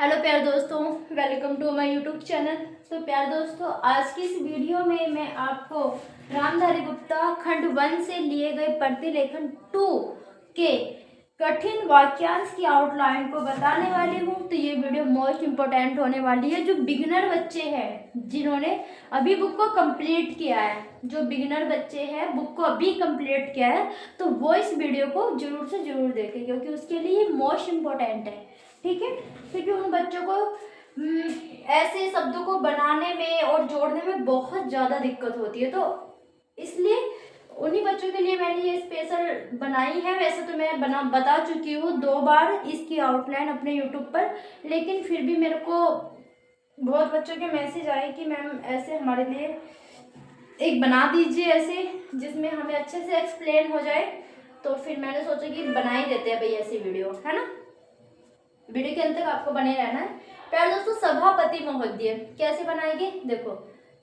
Hello प्यारे दोस्तों, welcome to my YouTube channel. तो प्यारे दोस्तों, आज की इस वीडियो में मैं आपको रामधारी गुप्ता खंड 1 से लिए गए प्रतिलेखन 2 के कठिन वाक्यांश की आउटलाइन को बताने वाली हूँ। तो ये वीडियो मोस्ट इम्पोर्टेंट होने वाली है। जो बिगिनर बच्चे हैं, जिन्होंने अभी बुक को कंप्लीट किया है, जो बिगिनर बच्चे हैं बुक को अभी कंप्लीट किया है, तो वो इस वीडियो को जरूर से जरूर देखें, क्योंकि उसके लिए मोस्ट इम्पोर्टेंट है। ठीक है, क्योंकि उन बच्चों को ऐसे शब्दों को बनाने में और जोड़ने में बहुत ज़्यादा दिक्कत होती है। तो इसलिए उन्हीं बच्चों के लिए मैंने ये स्पेशल बनाई है। वैसे तो मैं बता चुकी हूँ 2 बार इसकी आउटलाइन अपने यूट्यूब पर, लेकिन फिर भी मेरे को बहुत बच्चों के मैसेज आए कि मैम ऐसे हमारे लिए एक बना दीजिए ऐसे, जिसमें हमें अच्छे से एक्सप्लेन हो जाए। तो फिर मैंने सोचा कि बना ही देते हैं भाई ऐसी वीडियो, है ना। वीडियो के अंत तक आपको बने रहना है। प्यारे दोस्तों, सभापति महोदय कैसे बनाएंगे? देखो,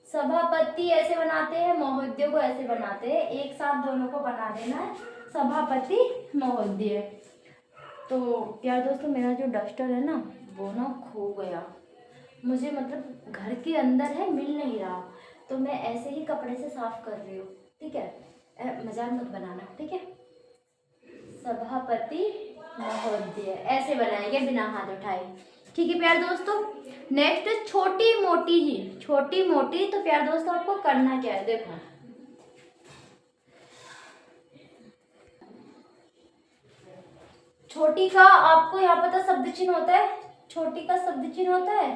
सभापति ऐसे बनाते हैं, महोदय को ऐसे बनाते हैं, एक साथ दोनों को बना देना है, सभापति महोदय। तो प्यारे दोस्तों, मेरा जो डस्टर है ना, वो ना खो गया। मुझे मतलब घर के अंदर है, मिल नहीं रहा, तो मैं ऐसे ही कपड़े से साफ कर रही हूँ। ठीक है, मजाक मत बनाना, ठीक है। सभापति महोदय ऐसे बनाएंगे बिना हाथ उठाए। ठीक है प्यारे दोस्तों। नेक्स्ट, छोटी मोटी जी, छोटी मोटी। तो प्यारे दोस्तों, आपको करना क्या है? देखो, छोटी का आपको यहाँ पता शब्द चिन्ह होता है, छोटी का शब्द चिन्ह होता है,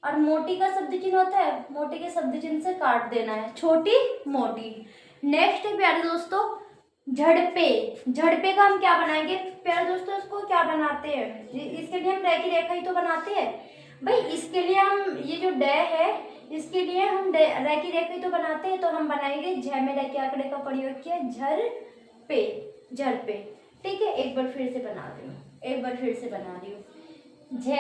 और मोटी का शब्द चिन्ह होता है। मोटी के शब्द चिन्ह से काट देना है, छोटी मोटी। नेक्स्ट प्यारे दोस्तों, झड़पे। झड़पे का हम क्या बनाएंगे प्यारे दोस्तों? इसको क्या बनाते हैं? इसके लिए हम रेखी रेखा ही तो बनाते हैं भाई। इसके लिए हम ये जो डे है, इसके लिए हम रेखी रेखा ही तो बनाते हैं। तो हम बनाएंगे झ में रेखी आंकड़े का प्रयोग किया, झर पे, झड़पे। ठीक है, एक बार फिर से बना रही हूँ, एक बार फिर से बना रही हूँ। झ,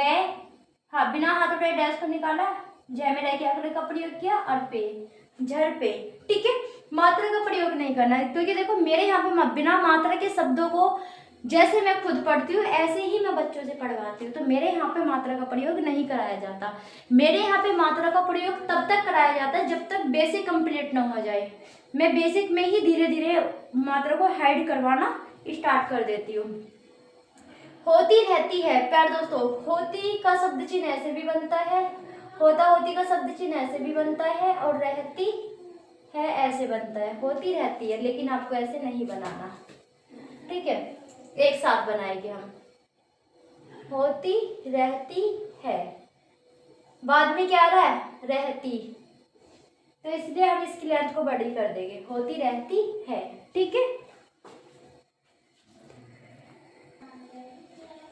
हाँ, बिना हाथ उठाए डैश को निकाला, झ में रेखी आंकड़े का प्रयोग किया, और पे, झड़पे। ठीक है, मात्रा का प्रयोग नहीं करना है, क्योंकि देखो मेरे यहाँ पे बिना मात्रा के शब्दों को जैसे मैं खुद पढ़ती हूँ ऐसे ही मैं बच्चों से पढ़वाती हूँ। तो मेरे यहाँ पे मात्रा का प्रयोग नहीं कराया जाता। मेरे यहाँ पे मात्रा का प्रयोग तब तक कराया जाता है जब तक बेसिक कंप्लीट ना हो जाए। मैं बेसिक में ही धीरे धीरे मात्रा को हाइड करवाना स्टार्ट कर देती हूँ। होती रहती है प्यारे दोस्तों, होती का शब्द चिन्ह ऐसे भी बनता है, होता होती का शब्द चिन्ह ऐसे भी बनता है, और रहती है ऐसे बनता है। होती रहती है, लेकिन आपको ऐसे नहीं बनाना। ठीक है, एक साथ बनाएंगे हम। होती रहती है, बाद में क्या आ रहा है? रहती। तो इसलिए हम इसकी लेंथ को बड़ी कर देंगे, होती रहती है। ठीक है,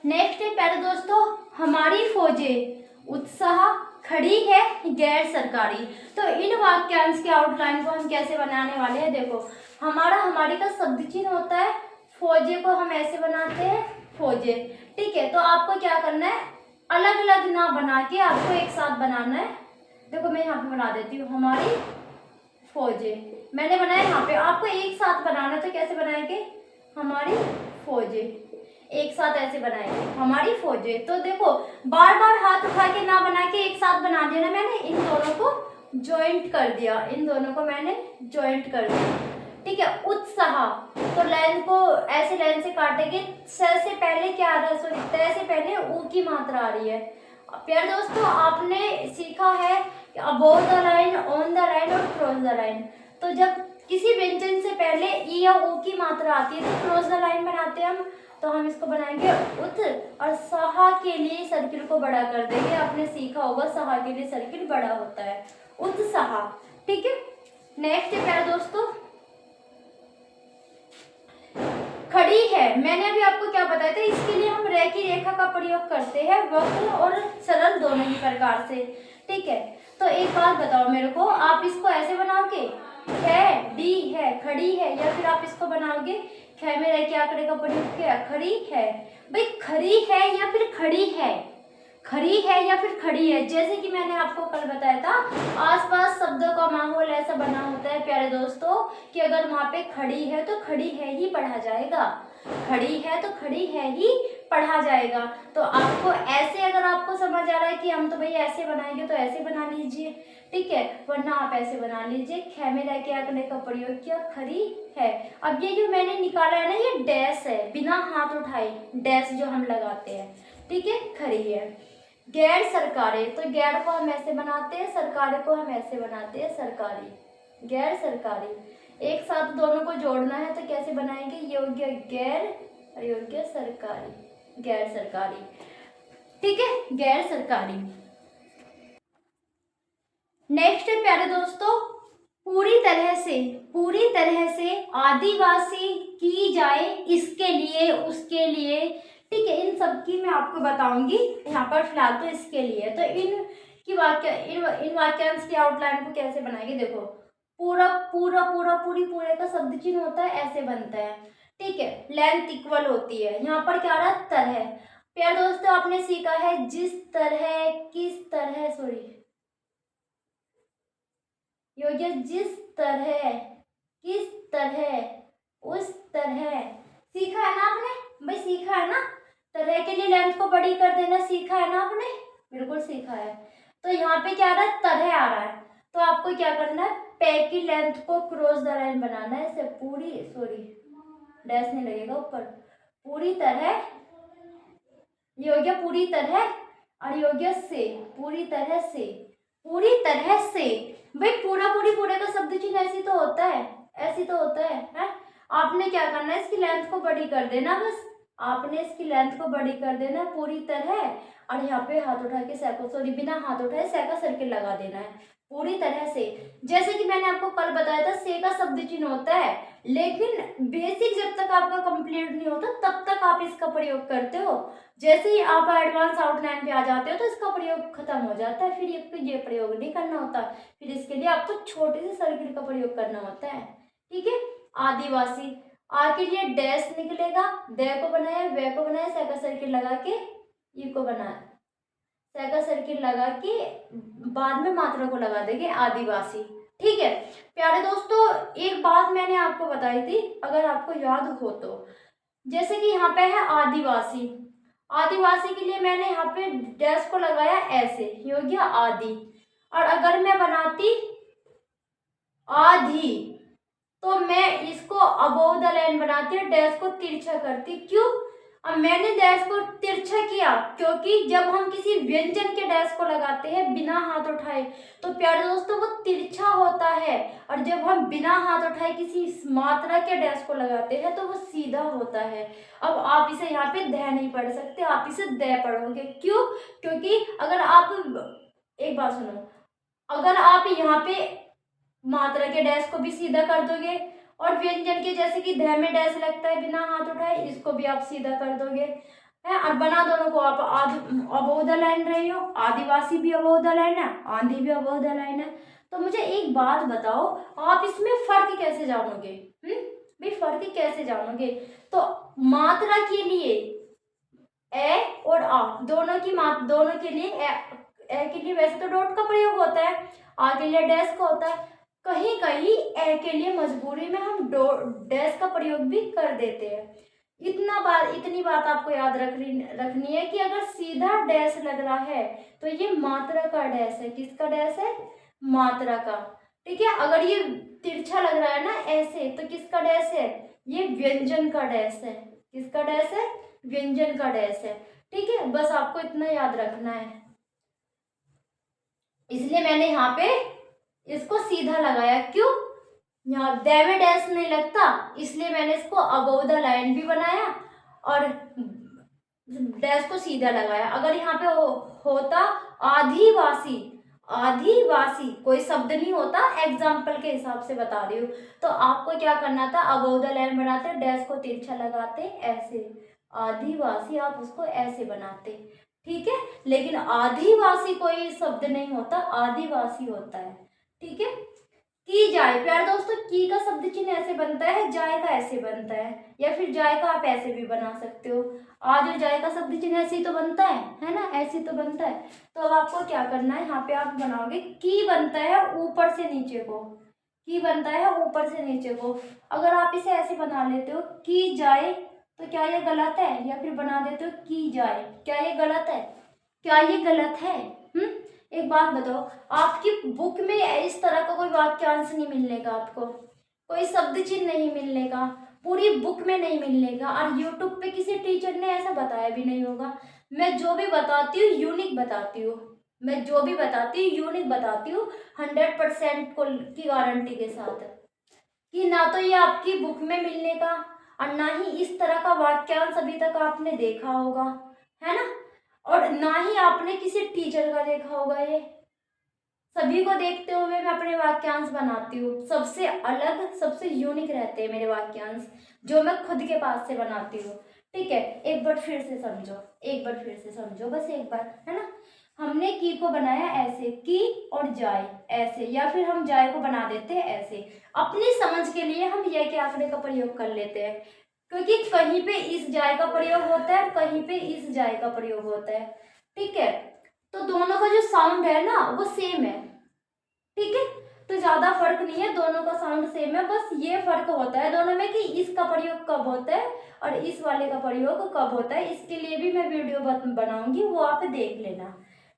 नेक्स्ट है प्यारे दोस्तों, हमारी फौजें उत्साह खड़ी है गैर सरकारी। तो इन वाक्यांश के आउटलाइन को हम कैसे बनाने वाले हैं? देखो, हमारा हमारी का शब्द चिन्ह होता है, फौजे को हम ऐसे बनाते हैं, फौजे। ठीक है, तो आपको क्या करना है? अलग अलग ना बना के आपको एक साथ बनाना है। देखो मैं यहाँ पे बना देती हूँ, हमारी फौजे मैंने बनाया यहाँ पे, आपको एक साथ बनाना है। तो कैसे बनाएंगे? हमारी फौजे, एक साथ ऐसे बनाएंगे, हमारी फौजे। तो देखो, बार बार हाथ उठा के ना बना के एक साथ बना दिया ना मैंने, इन दोनों को ज्वाइंट कर दिया, इन दोनों को मैंने ज्वाइंट कर दिया। ठीक है, उत्साह, तो लाइन को ऐसे लाइन से काटेंगे। स से पहले क्या आ रहा है? सॉरी, त से पहले ऊ की मात्रा आ रही है। प्यारे दोस्तों, आपने सीखा है above the line, on the line और क्रॉस द लाइन। तो जब किसी व्यंजन से पहले ई या ऊ की मात्रा आती है तो क्रॉस द लाइन बनाते हैं हम। तो हम इसको बनाएंगे उत, और सहा के लिए सर्किल को बड़ा कर देंगे। आपने सीखा होगा सहा के लिए सर्किल बड़ा होता है, उत्साह। ठीक है, नेक्स्ट है प्यारे दोस्तों, खड़ी है। मैंने अभी आपको क्या बताया था? इसके लिए हम रेखी रेखा का प्रयोग करते हैं, वक्र और सरल दोनों ही प्रकार से। ठीक है, तो एक बात बताओ मेरे को, आप इसको ऐसे बनाओगे, है डी है, खड़ी है, या फिर आप इसको बनाओगे ख में रेखी आंकड़े का प्रयोग किया, खड़ी है। भाई खड़ी है या फिर खड़ी है? खड़ी है या फिर खड़ी है? जैसे कि मैंने आपको कल बताया था, आसपास शब्दों का माहौल ऐसा बना होता है प्यारे दोस्तों कि अगर वहां पे खड़ी है तो खड़ी है ही पढ़ा जाएगा, खड़ी है तो खड़ी है ही पढ़ा जाएगा। तो आपको ऐसे, अगर आपको समझ आ रहा है कि हम तो भाई ऐसे बनाएंगे तो ऐसे बना लीजिए, ठीक है, वरना आप ऐसे बना लीजिए। ख में रह के आंकड़े का प्रयोग किया, खरी है। अब ये जो मैंने निकाला है ना, ये डैश है, बिना हाथ उठाए डैश जो हम लगाते हैं, ठीक है, खरी है। गैर सरकारी, तो गैर को हम ऐसे बनाते हैं, सरकारी को हम ऐसे बनाते हैं, सरकारी, गैर सरकारी। एक साथ दोनों को जोड़ना है तो कैसे बनाएंगे, योग्य गैर और योग्य सरकारी, गैर सरकारी, ठीक है, गैर सरकारी। नेक्स्ट है प्यारे दोस्तों, पूरी तरह से आदिवासी की जाए, इसके लिए, उसके लिए, ठीक है, इन सब की मैं आपको बताऊंगी यहाँ पर फिलहाल तो इसके लिए। तो इन वाक्यांश की आउटलाइन को कैसे बनाएंगे, देखो, पूरा पूरा पूरा पूरी पूरे का शब्द चिन्ह होता है, ऐसे बनता है, ठीक है, लेंथ इक्वल होती है। यहाँ पर क्या रहा, तरह। प्यारे दोस्तों आपने सीखा है जिस तरह, किस तरह, सॉरी योग्य, जिस तरह, किस तरह, उस तरह, सीखा है ना आपने भाई, सीखा है ना। तरह के लिए लेंथ को बड़ी कर देना सीखा है ना आपने, बिल्कुल सीखा है। तो यहाँ पे क्या आ रहा है, तरह आ रहा है, तो आपको क्या करना है, पे की लेंथ को क्रॉस द लाइन बनाना है, ऐसे पूरी, सॉरी डैश नहीं लगेगा ऊपर, पूरी तरह, योग्य पूरी तरह, और योग्य से, पूरी तरह से, पूरी तरह से। भाई पूरा पूरी पूरे का शब्द चिन्ह ऐसी तो होता है, ऐसी तो होता है? आपने क्या करना है, इसकी लेंथ को बड़ी कर देना, बस आपने इसकी लेंथ को बड़ी कर देना पूरी तरह, और यहाँ पे हाथ उठा के सैको, सॉरी बिना हाथ उठाए से का सर्किल लगा देना है, पूरी तरह से। जैसे कि मैंने आपको कल बताया था, से का शब्द चिन्ह होता है, लेकिन बेसिक जब तक आपका कंप्लीट नहीं होता तब तक आप इसका प्रयोग करते हो। जैसे ही आप एडवांस आउटलाइन पे आ जाते हो तो इसका प्रयोग खत्म हो जाता है, फिर ये प्रयोग नहीं करना होता, फिर इसके लिए आपको छोटे से सर्किल का प्रयोग करना होता है, ठीक है। आदिवासी, आ के लिए डैश निकलेगा, दे को बनाया, वे को बनाया, से का सर्किल लगा के ई को बनाया, से का सर्किल लगा के बाद में मात्रा को लगा देंगे, आदिवासी, ठीक है। प्यारे दोस्तों एक बात मैंने आपको बताई थी, अगर आपको याद हो तो, जैसे कि यहाँ पे है आदिवासी, आदिवासी के लिए मैंने यहाँ पे डैश को लगाया ऐसे, ये हो गया आदि। और अगर मैं बनाती आधी तो मैं इसको अबोव द लाइन बनाती, डैश को तिरछा करती, क्यों? अब मैंने डैश को तिरछा किया क्योंकि जब हम किसी व्यंजन के डैश को लगाते हैं बिना हाथ उठाए तो प्यारे दोस्तों वो तिरछा होता है, और जब हम बिना हाथ उठाए किसी मात्रा के डैश को लगाते हैं तो वो सीधा होता है। अब आप इसे यहाँ पे द नहीं पढ़ सकते, आप इसे द पढ़ोगे, क्यों? क्योंकि अगर आप, एक बात सुनो, अगर आप यहाँ पे मात्रा के डैश को भी सीधा कर दोगे और व्यंजन के जैसे कि ध में डैश लगता है बिना हाथ उठाए, इसको भी आप सीधा कर दोगे, है, और बना दोनों को आप अबोव द लाइन रही हो, आदिवासी भी अबोव द लाइन है, आंधी भी अबोव द लाइन है। तो मुझे एक बात बताओ, आप इसमें फर्क कैसे जानोगे? भाई फर्क कैसे जानोगे? तो मात्रा के लिए ए और आ दोनों के लिए ए के लिए वैसे तो डॉट का प्रयोग होता है, आ के लिए डैश का होता है, कहीं कहीं ए के लिए मजबूरी में हम डैश का प्रयोग भी कर देते हैं। इतनी बात आपको याद रखनी है कि अगर सीधा डैश लग रहा है तो ये मात्रा का डैश है, किसका डैश है? मात्रा का, ठीक है। अगर ये तिरछा लग रहा है ना ऐसे, तो किसका डैश है? ये व्यंजन का डैश है, किसका डैश है? व्यंजन का डैश है, ठीक है। बस आपको इतना याद रखना है, इसलिए मैंने यहाँ पे इसको सीधा लगाया, क्यों? यहाँ द में डैश नहीं लगता, इसलिए मैंने इसको अबोव द लाइन भी बनाया और डैश को सीधा लगाया। अगर यहाँ पे होता आदिवासी, आदिवासी कोई शब्द नहीं होता, एग्जाम्पल के हिसाब से बता रही हूँ, तो आपको क्या करना था, अबोव द लाइन बनाते, डैश को तिरछा लगाते, ऐसे आदिवासी, आप उसको ऐसे बनाते, ठीक है। लेकिन आदिवासी कोई शब्द नहीं होता, आदिवासी होता है, ठीक है। की जाए, प्यारे दोस्तों की का शब्द चिन्ह ऐसे बनता है, जाए का ऐसे बनता है, या फिर जाए का आप ऐसे भी बना सकते हो। आज और जाए का शब्द चिन्ह ऐसे ही तो बनता है ना, ऐसे तो बनता है। तो अब आपको क्या करना है, यहाँ पे आप बनाओगे, की बनता है ऊपर से नीचे को, की बनता है ऊपर से नीचे को। अगर आप इसे ऐसे बना लेते हो, की जाए तो क्या ये गलत है? या फिर बना देते हो की जाए, क्या ये गलत है? क्या ये गलत है? एक बात बताओ, आपकी बुक में इस तरह का कोई वाक्यांश नहीं मिलने का, आपको कोई शब्द चिन्ह नहीं मिलने का, पूरी बुक में नहीं मिलने का, और यूट्यूब पे किसी टीचर ने ऐसा बताया भी नहीं होगा। मैं जो भी बताती हूँ यूनिक बताती हूँ, मैं जो भी बताती हूँ यूनिक बताती हूँ, 100% को की गारंटी के साथ, कि ना तो ये आपकी बुक में मिलने का और ना ही इस तरह का वाक्यांश अभी तक आपने देखा होगा, है ना, और ना ही आपने किसी टीचर का देखा होगा। ये सभी को देखते हुए मैं अपने वाक्यांश बनाती हूँ, सबसे अलग सबसे यूनिक रहते हैं मेरे वाक्यांश, जो मैं खुद के पास से बनाती हूँ। ठीक है, एक बार फिर से समझो, एक बार फिर से समझो, बस एक बार, है ना। हमने की को बनाया ऐसे, की और जाए ऐसे, या फिर हम जाए को बना देते हैं ऐसे। अपनी समझ के लिए हम यह के आंकड़े का प्रयोग कर लेते हैं, क्योंकि कहीं पे इस जाए का प्रयोग होता है, कहीं पे इस जाए का प्रयोग होता है। ठीक है, तो दोनों का जो साउंड है ना वो सेम है। ठीक है, तो ज्यादा फर्क नहीं है, दोनों का साउंड सेम है, बस ये फर्क होता है दोनों में कि इसका प्रयोग कब होता है और इस वाले का प्रयोग कब होता है। इसके लिए भी मैं वीडियो बनाऊंगी, वो आप देख लेना।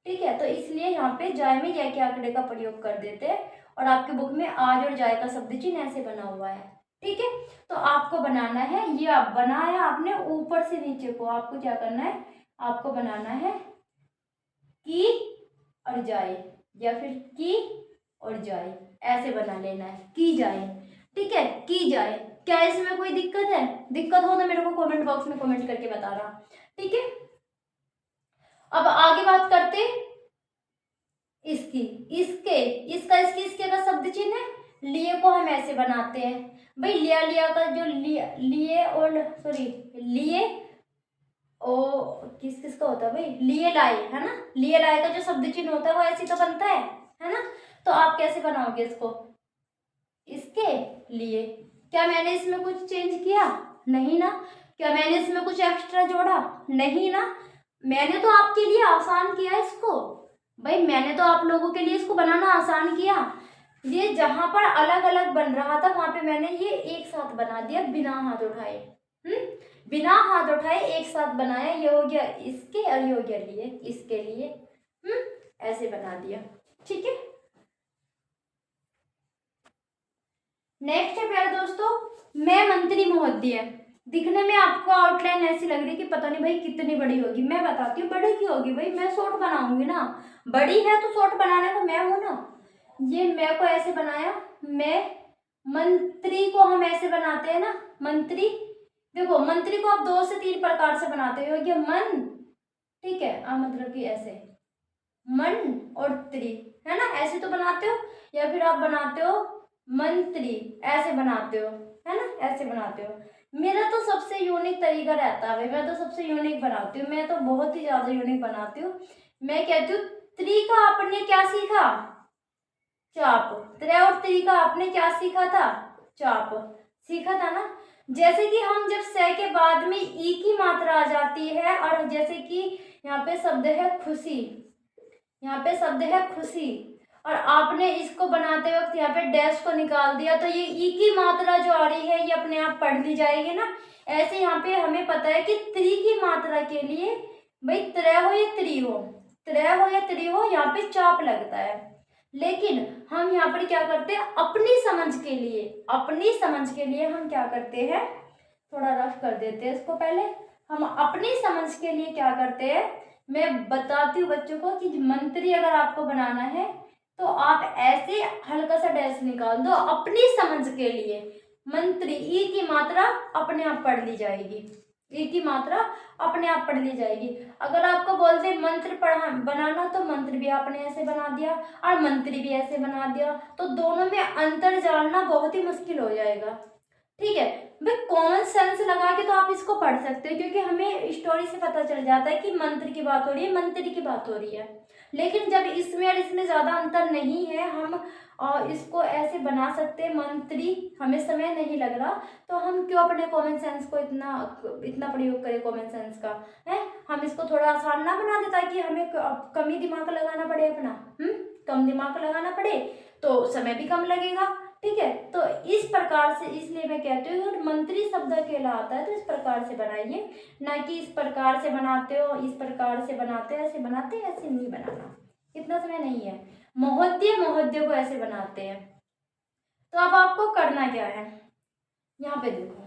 ठीक है, तो इसलिए यहाँ पे जाए में या के आंकड़े का प्रयोग कर देते हैं, और आपके बुक में आज और जाए का शब्द चिन्ह ऐसे बना हुआ है। ठीक है, तो आपको बनाना है, ये आप बनाया आपने ऊपर से नीचे को, आपको क्या करना है, आपको बनाना है की और जाए, या फिर की और जाए, ऐसे बना लेना है, की जाए। ठीक है, की जाए। क्या इसमें कोई दिक्कत है? दिक्कत हो तो मेरे को कमेंट बॉक्स में कमेंट करके बताना। ठीक है, अब आगे बात करते इसकी, इसके, इसका, इसकी, इसके का शब्द चिन्ह है, लिए को हम ऐसे बनाते हैं भाई, लिया लिया का जो लिए और सॉरी लिए ओ किस किस का होता है भाई, लिए लाए, है ना, लिए लाए का जो शब्द चिन्ह होता है वो ऐसे तो बनता है ना। तो आप कैसे बनाओगे इसको, इसके लिए। क्या मैंने इसमें कुछ चेंज किया? नहीं ना। क्या मैंने इसमें कुछ एक्स्ट्रा जोड़ा? नहीं ना। मैंने तो आपके लिए आसान किया इसको भाई, मैंने तो आप लोगों के लिए इसको बनाना आसान किया। ये जहां पर अलग अलग बन रहा था वहां पे मैंने ये एक साथ बना दिया बिना हाथ उठाए। बिना हाथ उठाए एक साथ बनाया, ये हो गया इसके और ये हो गया लिए, इसके लिए। ऐसे बना दिया। ठीक है, नेक्स्ट है प्यारे दोस्तों, मैं मंत्री महोदय। दिखने में आपको आउटलाइन ऐसी लग रही है कि पता नहीं भाई कितनी बड़ी होगी, मैं बताती हूँ बड़ी की होगी भाई, मैं शॉर्ट बनाऊंगी ना, बड़ी है तो शॉर्ट बनाने को मैं हूं ना। ये मैं को ऐसे बनाया, मैं, मंत्री को हम ऐसे बनाते हैं ना, मंत्री। देखो मंत्री को आप 2 से 3 प्रकार से बनाते हो, ये मन, ठीक है, मतलब कि ऐसे मन और त्री, है ना, ऐसे तो बनाते हो, या फिर आप बनाते हो मंत्री, ऐसे बनाते हो, है ना, ऐसे बनाते हो। मेरा तो सबसे यूनिक तरीका रहता है भाई, मैं तो सबसे यूनिक बनाती हूँ, मैं तो बहुत ही ज्यादा यूनिक बनाती हूँ। मैं कहती हूँ त्री का आपने क्या सीखा? चाप। त्रे और त्री का आपने क्या सीखा था? चाप सीखा था ना। जैसे कि हम जब से के बाद में ई की मात्रा आ जाती है, और जैसे कि यहाँ पे शब्द है खुशी, यहाँ पे शब्द है खुशी, और आपने इसको बनाते वक्त यहाँ पे डैश को निकाल दिया, तो ये ई की मात्रा जो आ रही है ये अपने आप पढ़ ली जाएगी ना। ऐसे यहाँ पे हमें पता है कि त्री की मात्रा के लिए भाई त्रय हो या त्री हो, त्रय हो या त्री हो, यहाँ पे चाप लगता है। लेकिन हम यहाँ पर क्या करते हैं, अपनी समझ के लिए, अपनी समझ के लिए हम क्या करते हैं, थोड़ा रफ कर देते हैं इसको पहले। हम अपनी समझ के लिए क्या करते हैं, मैं बताती हूँ बच्चों को कि मंत्री अगर आपको बनाना है तो आप ऐसे हल्का सा डैश निकाल दो, अपनी समझ के लिए मंत्री, ई की मात्रा अपने आप पढ़ ली जाएगी, ई की मात्रा अपने आप पढ़ ली जाएगी। अगर आपको बोलते मंत्र बनाना, तो मंत्र भी आपने ऐसे बना दिया और मंत्री भी ऐसे बना दिया, तो दोनों में अंतर जानना बहुत ही मुश्किल हो जाएगा। ठीक है भाई, कॉमन सेंस लगा के तो आप इसको पढ़ सकते हो, क्योंकि हमें स्टोरी से पता चल जाता है कि मंत्र की बात हो रही है, मंत्री की बात हो रही है। लेकिन जब इसमें और इसमें ज्यादा अंतर नहीं है, हम इसको ऐसे बना सकते हैं मंत्री, हमें समय नहीं लग रहा, तो हम क्यों अपने कॉमन सेंस को इतना इतना प्रयोग करें कॉमन सेंस का, है। हम इसको थोड़ा आसान ना बना दे, ताकि हमें कम ही दिमाग लगाना पड़े अपना, कम दिमाग लगाना पड़े तो समय भी कम लगेगा। ठीक है, तो इस प्रकार से, इसलिए मैं कहती हूँ मंत्री शब्द अकेला आता है तो इस प्रकार से बनाइए, ना कि इस प्रकार से बनाते हो, इस प्रकार से बनाते हो, ऐसे बनाते हैं, ऐसे नहीं बनाना, इतना समय नहीं है। महोदय, महोदय को ऐसे बनाते हैं। तो अब आपको करना क्या है, यहाँ पे देखो,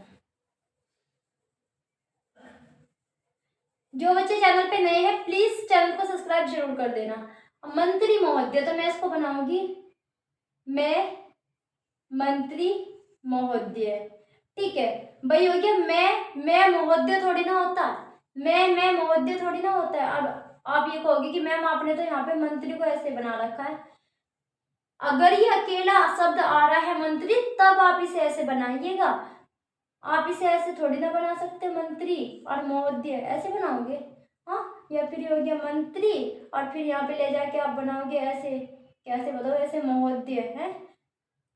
जो बच्चे चैनल पे नए हैं प्लीज चैनल को सब्सक्राइब जरूर कर देना। मंत्री महोदय, तो मैं इसको बनाऊंगी मैं मंत्री महोदय, ठीक है भाई, हो गया। मैं महोदय थोड़ी ना होता, मैं महोदय थोड़ी ना होता है। अब आप ये कहोगे कि मैम आपने तो यहाँ पे मंत्री को ऐसे बना रखा है, अगर ये अकेला शब्द आ रहा है मंत्री तब आप इसे ऐसे बनाइएगा, आप इसे ऐसे थोड़ी ना बना सकते, मंत्री और महोदय ऐसे बनाओगे, हाँ, या फिर ये हो गया मंत्री और फिर यहाँ पे ले जाके आप बनाओगे ऐसे, कैसे बताओ, ऐसे महोदय है,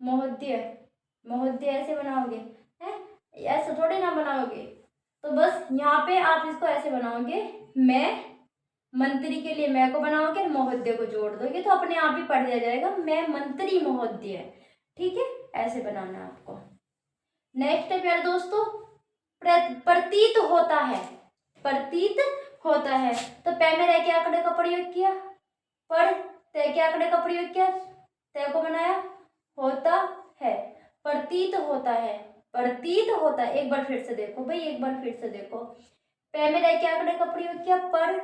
महोदय, महोदय ऐसे बनाओगे हैं, ऐसे थोड़ी ना बनाओगे। तो बस यहाँ पे आप इसको ऐसे बनाओगे, मैं मंत्री के लिए मैं को बनाओगे और महोदय को जोड़ दोगे तो अपने आप ही पढ़ दिया जाएगा, मैं मंत्री महोदय, ठीक है, ऐसे बनाना है आपको। नेक्स्ट है प्यारे दोस्तों, प्रतीत होता है, प्रतीत होता है, तो पै में रह के आंकड़े का प्रयोग किया, पर तय के आंकड़े का प्रयोग किया, तय को बनाया, होता है, प्रतीत होता है, प्रतीत होता है। एक बार फिर से देखो भाई, एक बार फिर से देखो, पै में रह के आंकड़े का प्रयोग किया, पर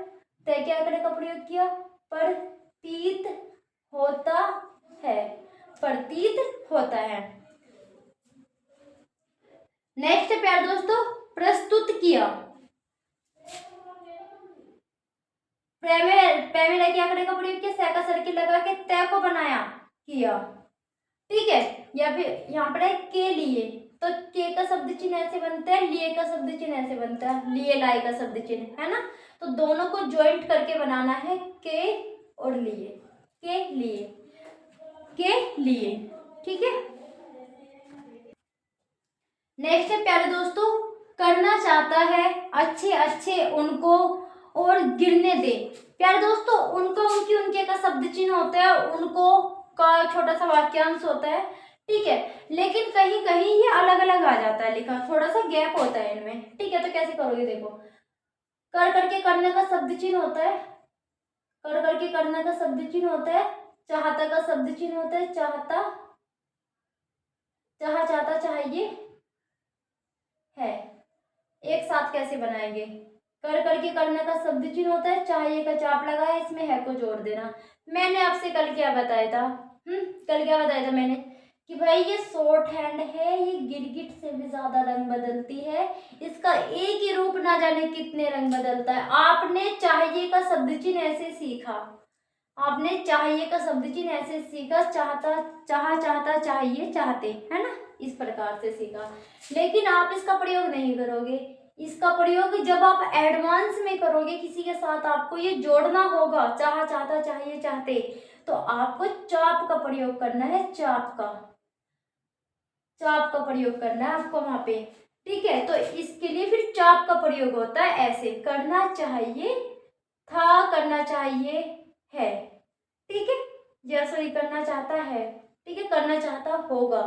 तय के आंकड़े का प्रयोग किया, प्रतीत होता है, प्रतीत होता है। नेक्स्ट प्यारे दोस्तों, प्रस्तुत किया, पै में रह के आंकड़े का प्रयोग किया, सै का सर्किल लगा के तय को बनाया, किया, ठीक है, या फिर यहाँ पर है के लिए, तो के का शब्द चिन्ह ऐसे बनता है, लिए का शब्द चिन्ह ऐसे बनता है, लिए लाई का शब्द चिन्ह, है ना, तो दोनों को ज्वाइंट करके बनाना है, के और लिए, के लिए, के लिए, ठीक है। नेक्स्ट है प्यारे दोस्तों, करना चाहता है अच्छे अच्छे उनको और गिरने दे। प्यारे दोस्तों, उनको, उनकी, उनके का शब्द चिन्ह होता है, उनको का छोटा सा वाक्यांश होता है, ठीक है, लेकिन कहीं कहीं ये अलग अलग आ जाता है लिखा, थोड़ा सा गैप होता है इनमें, ठीक है, तो कैसे करोगे, देखो, कर करके करने का शब्द चिन्ह होता है, कर करके करने का शब्द चिन्ह होता है, चाहता का शब्द चिन्ह होता है, चाहता, चाहता चाहिए है, एक साथ कैसे बनाएंगे, कर करके करने का शब्द चिन्ह होता है, चाहिए का चाप लगाया, इसमें है को जोड़ देना। मैंने आपसे कल क्या बताया था, कल क्या बताया था मैंने, कि भाई ये शॉर्ट हैंड है, ये गिरगिट से भी ज्यादा रंग बदलती है, इसका एक ही रूप ना जाने कितने रंग बदलता है। आपने चाहिए का शब्द चिन्ह ऐसे सीखा, आपने चाहिए का शब्द चिन्ह ऐसे सीखा, चाहता, चाहता चाहिए, चाहते, है ना, इस प्रकार से सीखा, लेकिन आप इसका प्रयोग नहीं करोगे। इसका प्रयोग जब आप एडवांस में करोगे, किसी के साथ आपको ये जोड़ना होगा, चाहता चाहिए चाहते, तो आपको चाप का प्रयोग करना है, चाप का, चाप का प्रयोग करना है आपको वहां पे, ठीक है। तो इसके लिए फिर चाप का प्रयोग होता है ऐसे, करना चाहिए था, करना चाहिए है, ठीक है, या सॉरी करना चाहता है, ठीक है, करना चाहता होगा,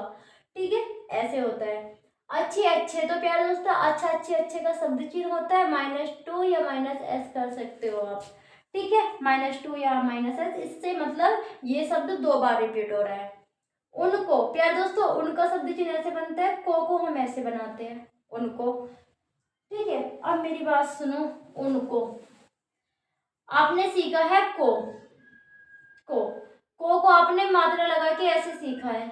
ठीक है, ऐसे होता है। अच्छे अच्छे, तो प्यारे दोस्तों, अच्छा अच्छे, अच्छे का शब्द चिन्ह होता है -2 या -s कर सकते हो आप, ठीक है, -2 या -s, इससे मतलब ये शब्द 2 बार रिपीट हो रहा है। उनको, प्यारे दोस्तों, उनका शब्द चिन्ह ऐसे बनता है, को हम ऐसे बनाते हैं, उनको, ठीक है। अब मेरी बात सुनो, उनको आपने सीखा है, को आपने मात्रा लगा के ऐसे सीखा है,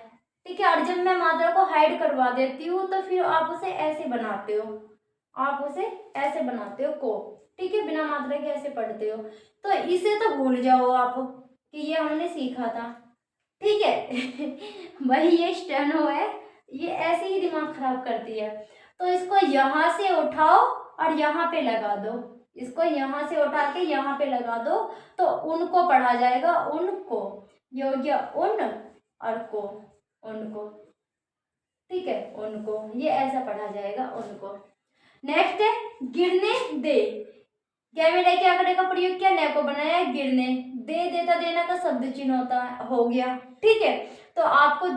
ठीक है, और जब मैं मात्रा को हाइड करवा देती हूँ तो फिर आप उसे ऐसे बनाते हो, आप उसे ऐसे बनाते हो को, ठीक है, बिना मात्रा के ऐसे पढ़ते हो, तो इसे तो भूल जाओ आप कि ये हमने सीखा था, ठीक है। वही ये स्टेनो है, ये ऐसे ही दिमाग खराब करती है, तो इसको यहाँ से उठाओ और यहाँ पे लगा दो, इसको यहाँ से उठा के यहाँ पे लगा दो, तो उनको पढ़ा जाएगा, उनको, ये हो गया उन और को, उनको, ठीक है, उनको, ये ऐसा पढ़ा जाएगा, उनको। नेक्स्ट है गिरने दे, क्या मैंने क्या आंकड़े का प्रयोग किया, ने को बनाया, गिरने, दे, देता देना का शब्द चिन्ह होता है, हो गया, ठीक है। तो आपको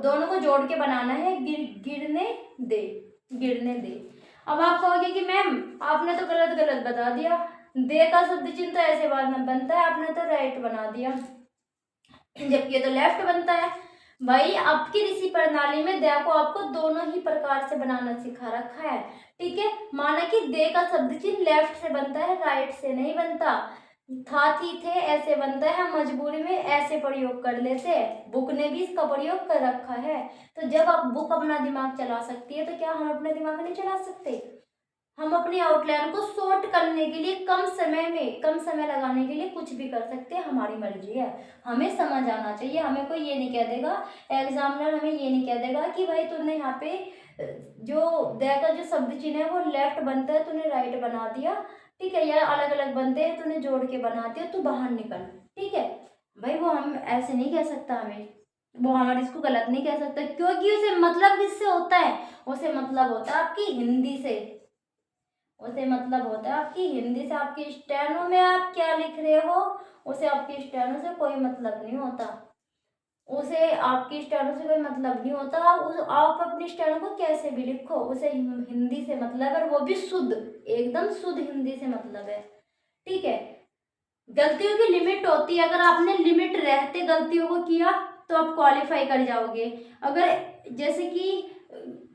दोनों को जोड़ के बनाना है, गिरने दे। अब आप कहोगे कि मैम आपने तो गलत बता दिया, दे का शब्द चिन्ह तो ऐसे बनता है, आपने तो राइट बना दिया, जबकि ये तो लेफ्ट बनता है। भाई आपकी ऋषि प्रणाली में दे को आपको दोनों ही प्रकार से बनाना सिखा रखा है, ठीक है। माना कि दे का शब्द चिन्ह लेफ्ट से बनता है, राइट से नहीं बनता। था थी थे ऐसे बनता है, हम मजबूरी में ऐसे प्रयोग कर लेते हैं, बुक ने भी इसका प्रयोग कर रखा है। तो जब आप बुक अपना दिमाग चला सकती है, तो क्या हम अपना दिमाग नहीं चला सकते? हम अपनी आउटलाइन को शॉर्ट करने के लिए कम समय लगाने के लिए कुछ भी कर सकते हैं, हमारी मर्जी है। हमें समझ आना चाहिए, हमें कोई ये नहीं कह देगा, एग्जामिनर हमें ये नहीं कह देगा कि भाई तूने यहाँ पे जो दे का जो शब्द चिन्ह है वो लेफ्ट बनता है, तूने राइट बना दिया, ठीक है, या अलग अलग बनते हैं, तूने जोड़ के बना दिया, तू बाहर निकल, ठीक है। भाई वो हम ऐसे नहीं कह सकता, हमें वो हमारे इसको गलत नहीं कह सकता, क्योंकि उसे मतलब किससे होता है? उसे मतलब होता है आपकी हिंदी से, उसे मतलब होता है आपकी हिंदी से। आपकी स्टेनो में आप क्या लिख रहे हो, उसे आपकी स्टेनो से कोई मतलब नहीं होता, उसे आपकी स्टेनो से कोई मतलब नहीं होता। आप अपनी स्टेनो को कैसे भी लिखो, उसे हिंदी से मतलब है, और वो भी शुद्ध, एकदम शुद्ध हिंदी से मतलब है, ठीक है। गलतियों की लिमिट होती है, अगर आपने लिमिट रहते गलतियों को किया तो आप क्वालिफाई कर जाओगे। अगर जैसे कि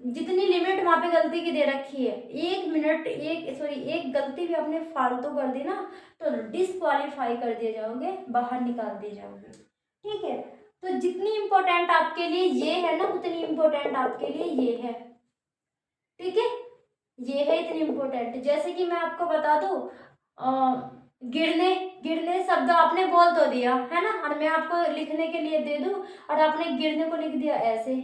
जितनी लिमिट वहां पे गलती की दे रखी है, एक गलती भी आपने फालतू कर दी ना, तो डिसक्वालीफाई कर दिए जाओगे, बाहर निकाल दिए जाओगे, ठीक है। तो जितनी इम्पोर्टेंट आपके लिए ये है ना, उतनी इम्पोर्टेंट आपके लिए ये है, ठीक है। ये है इतनी इम्पोर्टेंट। जैसे कि मैं आपको बता दूं, गिरने गिरने शब्द आपने बोल तो दिया है ना, और मैं आपको लिखने के लिए दे दूं और आपने गिरने को लिख दिया ऐसे,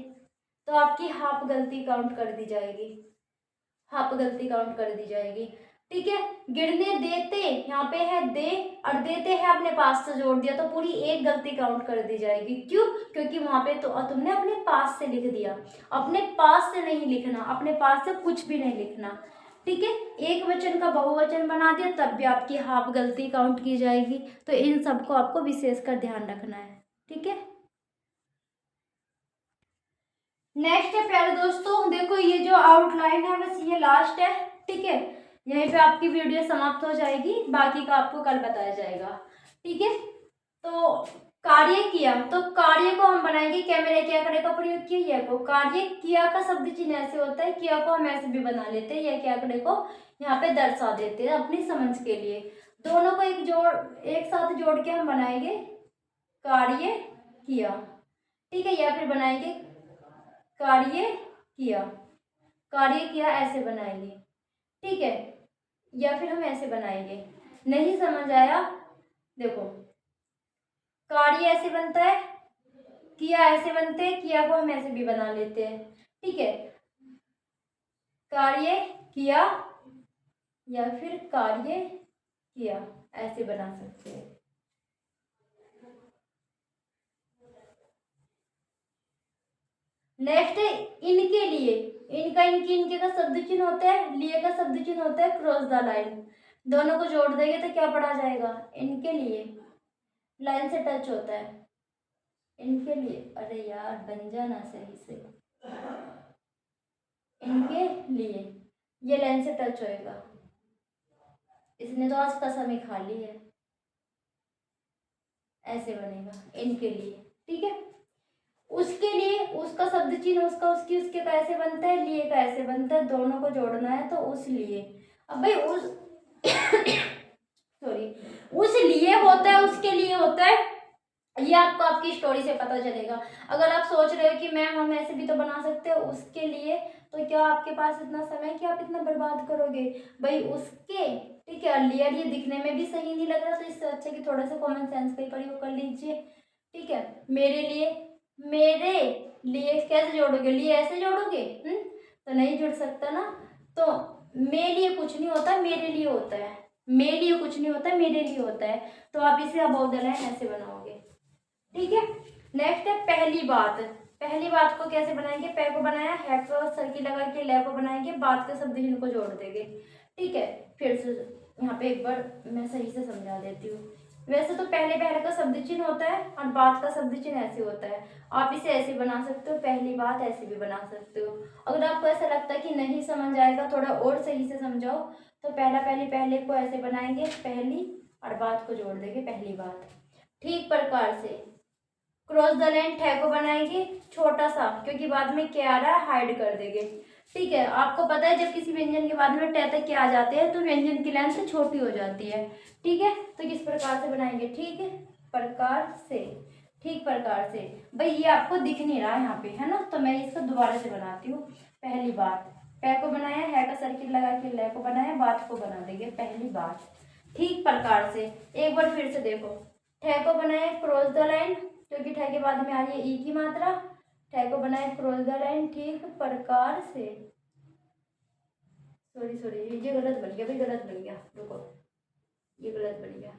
तो आपकी हाफ गलती काउंट कर दी जाएगी, हाफ गलती काउंट कर दी जाएगी, ठीक है। गिरने देते यहाँ पे है दे, और देते हैं अपने पास से जोड़ दिया, तो पूरी एक गलती काउंट कर दी जाएगी। क्यों? क्योंकि वहां पे तो तुमने अपने पास से लिख दिया, अपने पास से नहीं लिखना, अपने पास से कुछ भी नहीं लिखना, ठीक है। एक वचन का बहुवचन बना दिया तब भी आपकी हाफ गलती काउंट की जाएगी। तो इन सबको आपको विशेषकर ध्यान रखना है, ठीक है। नेक्स्ट है प्यारे दोस्तों, देखो ये जो आउटलाइन है बस ये लास्ट है, ठीक है। यहीं पे आपकी वीडियो समाप्त हो जाएगी, बाकी का आपको कल बताया जाएगा, ठीक है। तो कार्य किया, तो कार्य को हम बनाएंगे, क्या मेरे क्या करे का प्रयोग किया, यह को कार्य किया का शब्द चिन्ह ऐसे होता है, किया को हम ऐसे भी बना लेते हैं, या क्या करे को यहाँ पे दर्शा देते हैं अपनी समझ के लिए। दोनों को एक साथ जोड़ के हम बनाएंगे कार्य किया, ठीक है, या फिर बनाएंगे कार्य किया ऐसे बनाएंगे, ठीक है, या फिर हम ऐसे बनाएंगे। नहीं समझ आया? देखो कार्य ऐसे बनता है, किया ऐसे बनते हैं, किया को हम ऐसे भी बना लेते हैं, ठीक है। कार्य किया या फिर कार्य किया ऐसे बना सकते हैं। नेक्स्ट है इनके लिए, इनके का शब्द चिन्ह होता है, लिए का शब्द चिन्ह होता है क्रॉस द लाइन। दोनों को जोड़ देंगे तो क्या पढ़ा जाएगा? इनके लिए, लाइन से टच होता है, इनके लिए, अरे यार बन जाना सही से, इनके लिए ये लाइन से टच होएगा, इसने तो आज का समय खाली है, ऐसे बनेगा इनके लिए, ठीक है। उसके लिए उसका शब्द चिन्ह उसके का ऐसे बनता है, लिए का ऐसे बनता है, दोनों को जोड़ना है तो उस लिए। अब भाई उस सॉरी, उस लिए होता है, उसके लिए होता है, ये आपको आपकी स्टोरी से पता चलेगा। अगर आप सोच रहे हो कि मैम हम ऐसे भी तो बना सकते हो उसके लिए, तो क्या आपके पास इतना समय कि आप इतना बर्बाद करोगे? भाई उसके, ठीक है, लियर ये दिखने में भी सही नहीं लग रहा, तो इससे अच्छा कि थोड़ा सा कॉमन सेंस का ही प्रयोग कर लीजिए, ठीक है। मेरे लिए कैसे जोड़ोगे? लिए ऐसे जोड़ोगे, तो नहीं जुड़ सकता ना। तो मेरे लिए कुछ नहीं होता, मेरे लिए होता है, मेरे लिए कुछ नहीं होता, मेरे लिए होता है, तो आप इसे अबाउट द लाइन ऐसे बनाओगे, ठीक है। नेक्स्ट है पहली बात को कैसे बनाएंगे? पै को बनाया, है को सर्किल लगा के ले को बनाएंगे, बात के शब्द इनको जोड़ देंगे, ठीक है। फिर से यहाँ पे एक बार मैं सही से समझा देती हूँ। वैसे तो पहले पहले का शब्द चिन्ह होता है और बाद का शब्द चिन्ह ऐसे होता है। आप इसे ऐसे बना सकते हो, पहली बात ऐसे भी बना सकते हो। अगर आपको ऐसा लगता है कि नहीं समझ आएगा, थोड़ा और सही से समझाओ, तो पहला पहली पहले को ऐसे बनाएंगे, पहली, और बात को जोड़ देंगे, पहली बात। ठीक प्रकार से क्रॉस द लाइन ठे को बनाएंगे छोटा सा, क्योंकि बाद में क्या आ रहा है हाइड कर देंगे। ठीक है, आपको पता है जब किसी व्यंजन के बाद में टे तक क्या आ जाते हैं तो व्यंजन की लेंथ छोटी हो जाती है। ठीक है, तो किस प्रकार से बनाएंगे, ठीक है प्रकार से, ठीक प्रकार से। भाई ये आपको दिख नहीं रहा है यहाँ पे, है ना, तो मैं इसको दोबारा से बनाती हूँ। पहली बात, पै को बनाया, है का सर्किल लगा के ले को बनाया, बात को बना देंगे पहली बात। ठीक प्रकार से एक बार फिर से देखो, ठे को बनाया क्रॉस द लाइन, क्योंकि ठे के बाद में आ रही है ई की मात्रा, ठे को बनाए क्रॉस द लाइन ठीक प्रकार से। सॉरी ये गलत बन गया भाई, गलत बन गया, रुको, ये गलत बन गया,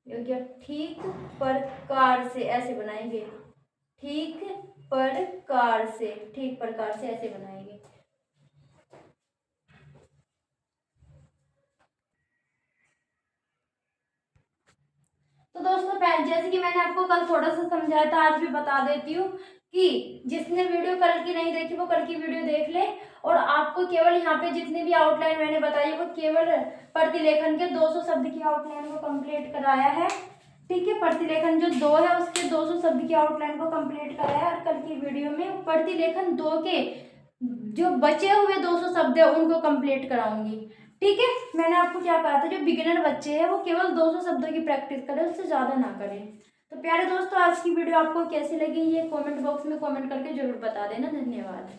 ये हो गया ठीक प्रकार से, ऐसे बनाएंगे, ठीक प्रकार से, ठीक प्रकार से ऐसे बनाएंगे। तो दोस्तों जैसे कि मैंने आपको कल थोड़ा सा समझाया था, आज भी बता देती हूँ कि जिसने वीडियो कल की नहीं देखी वो कल की वीडियो देख ले। और आपको केवल यहाँ पे जितनी भी आउटलाइन मैंने बताई वो केवल प्रतिलेखन के 200 शब्द की आउटलाइन को कंप्लीट कराया है। ठीक है, प्रतिलेखन जो 2 है उसके 200 शब्द की आउटलाइन को कंप्लीट कराया है, और कल की वीडियो में प्रतिलेखन 2 के जो बचे हुए 200 शब्द है उनको कंप्लीट कराऊंगी। ठीक है, मैंने आपको क्या कहा था, जो बिगिनर बच्चे हैं वो केवल 200 शब्दों की प्रैक्टिस करें, उससे ज़्यादा ना करें। तो प्यारे दोस्तों, आज की वीडियो आपको कैसी लगी ये कमेंट बॉक्स में कमेंट करके जरूर बता देना। धन्यवाद।